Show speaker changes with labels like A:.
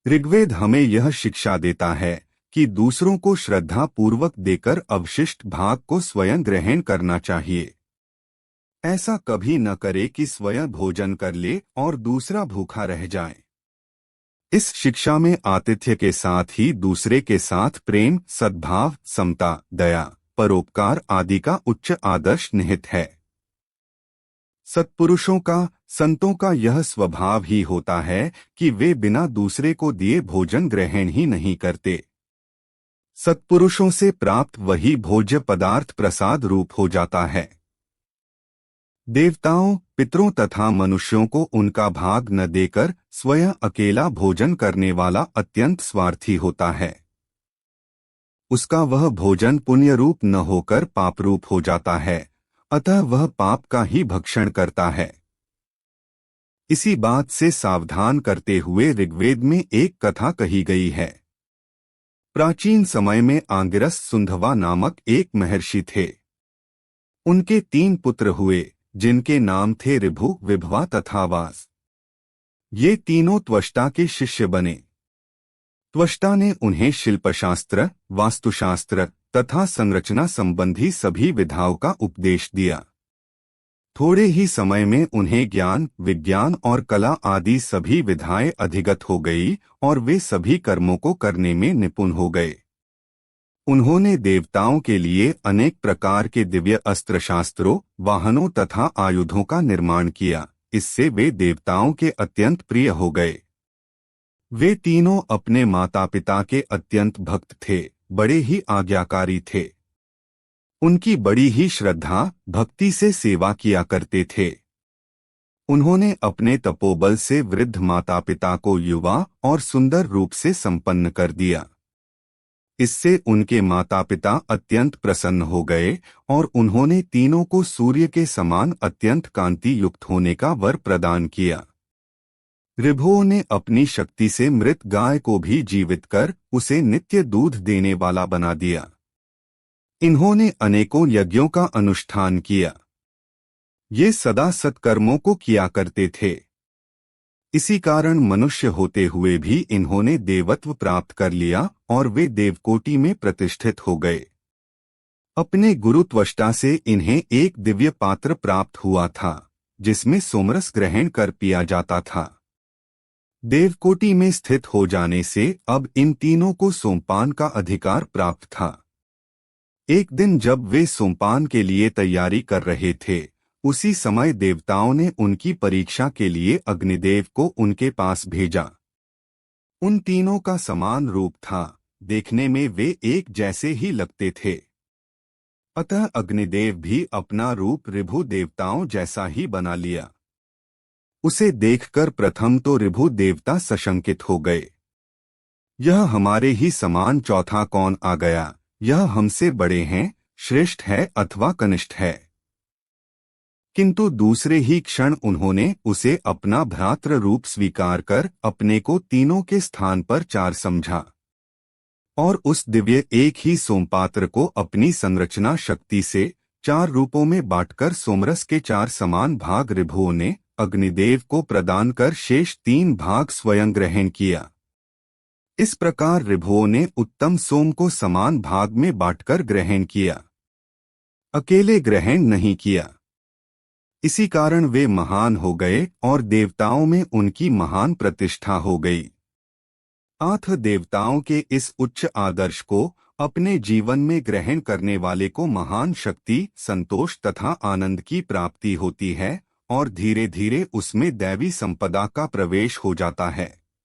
A: ऋग्वेद हमें यह शिक्षा देता है कि दूसरों को श्रद्धा पूर्वक देकर अवशिष्ट भाग को स्वयं ग्रहण करना चाहिए। ऐसा कभी न करे कि स्वयं भोजन कर ले और दूसरा भूखा रह जाए। इस शिक्षा में आतिथ्य के साथ ही दूसरे के साथ प्रेम, सद्भाव, समता, दया, परोपकार आदि का उच्च आदर्श निहित है। सत्पुरुषों का, संतों का यह स्वभाव ही होता है कि वे बिना दूसरे को दिए भोजन ग्रहण ही नहीं करते। सत्पुरुषों से प्राप्त वही भोज्य पदार्थ प्रसाद रूप हो जाता है। देवताओं, पितरों तथा मनुष्यों को उनका भाग न देकर स्वयं अकेला भोजन करने वाला अत्यंत स्वार्थी होता है। उसका वह भोजन पुण्य रूप न होकर पाप रूप हो जाता है, अतः वह पाप का ही भक्षण करता है। इसी बात से सावधान करते हुए ऋग्वेद में एक कथा कही गई है। प्राचीन समय में आंगिरस सुंधवा नामक एक महर्षि थे। उनके 3 पुत्र हुए, जिनके नाम थे ऋभु, विभवा तथा वास। ये तीनों त्वष्टा के शिष्य बने। त्वष्टा ने उन्हें शिल्पशास्त्र, वास्तुशास्त्र तथा संरचना संबंधी सभी विधाओं का उपदेश दिया। थोड़े ही समय में उन्हें ज्ञान, विज्ञान और कला आदि सभी विधाएं अधिगत हो गई और वे सभी कर्मों को करने में निपुण हो गए। उन्होंने देवताओं के लिए अनेक प्रकार के दिव्य अस्त्र शास्त्रों, वाहनों तथा आयुधों का निर्माण किया। इससे वे देवताओं के अत्यंत प्रिय हो गए। वे तीनों अपने माता पिता के अत्यंत भक्त थे, बड़े ही आज्ञाकारी थे। उनकी बड़ी ही श्रद्धा, भक्ति से सेवा किया करते थे। उन्होंने अपने तपोबल से वृद्ध माता पिता को युवा और सुंदर रूप से संपन्न कर दिया। इससे उनके माता पिता अत्यंत प्रसन्न हो गए और उन्होंने तीनों को सूर्य के समान अत्यंत कांति युक्त होने का वर प्रदान किया। ऋभुओं ने अपनी शक्ति से मृत गाय को भी जीवित कर उसे नित्य दूध देने वाला बना दिया। इन्होंने अनेकों यज्ञों का अनुष्ठान किया। ये सदा सत्कर्मों को किया करते थे। इसी कारण मनुष्य होते हुए भी इन्होंने देवत्व प्राप्त कर लिया और वे देवकोटि में प्रतिष्ठित हो गए। अपने गुरु त्वष्टा से इन्हें एक दिव्य पात्र प्राप्त हुआ था, जिसमें सोमरस ग्रहण कर पिया जाता था। देवकोटि में स्थित हो जाने से अब इन तीनों को सोमपान का अधिकार प्राप्त था। एक दिन जब वे सोमपान के लिए तैयारी कर रहे थे, उसी समय देवताओं ने उनकी परीक्षा के लिए अग्निदेव को उनके पास भेजा। उन तीनों का समान रूप था, देखने में वे एक जैसे ही लगते थे। अतः अग्निदेव भी अपना रूप ऋभु देवताओं जैसा ही बना लिया। उसे देखकर प्रथम तो ऋभु देवता सशंकित हो गए। यह हमारे ही समान चौथा कौन आ गया? यह हमसे बड़े हैं, श्रेष्ठ है अथवा कनिष्ठ है? किंतु दूसरे ही क्षण उन्होंने उसे अपना भ्रातृ रूप स्वीकार कर अपने को तीनों के स्थान पर 4 समझा और उस दिव्य एक ही सोमपात्र को अपनी संरचना शक्ति से 4 रूपों में बांटकर सोमरस के 4 समान भाग ऋभुओं ने अग्निदेव को प्रदान कर शेष 3 भाग स्वयं ग्रहण किया। इस प्रकार ऋभुओं ने उत्तम सोम को समान भाग में बांटकर ग्रहण किया, अकेले ग्रहण नहीं किया। इसी कारण वे महान हो गए और देवताओं में उनकी महान प्रतिष्ठा हो गई। आठ देवताओं के इस उच्च आदर्श को अपने जीवन में ग्रहण करने वाले को महान शक्ति, संतोष तथा आनंद की प्राप्ति होती है और धीरे धीरे उसमें दैवी संपदा का प्रवेश हो जाता है।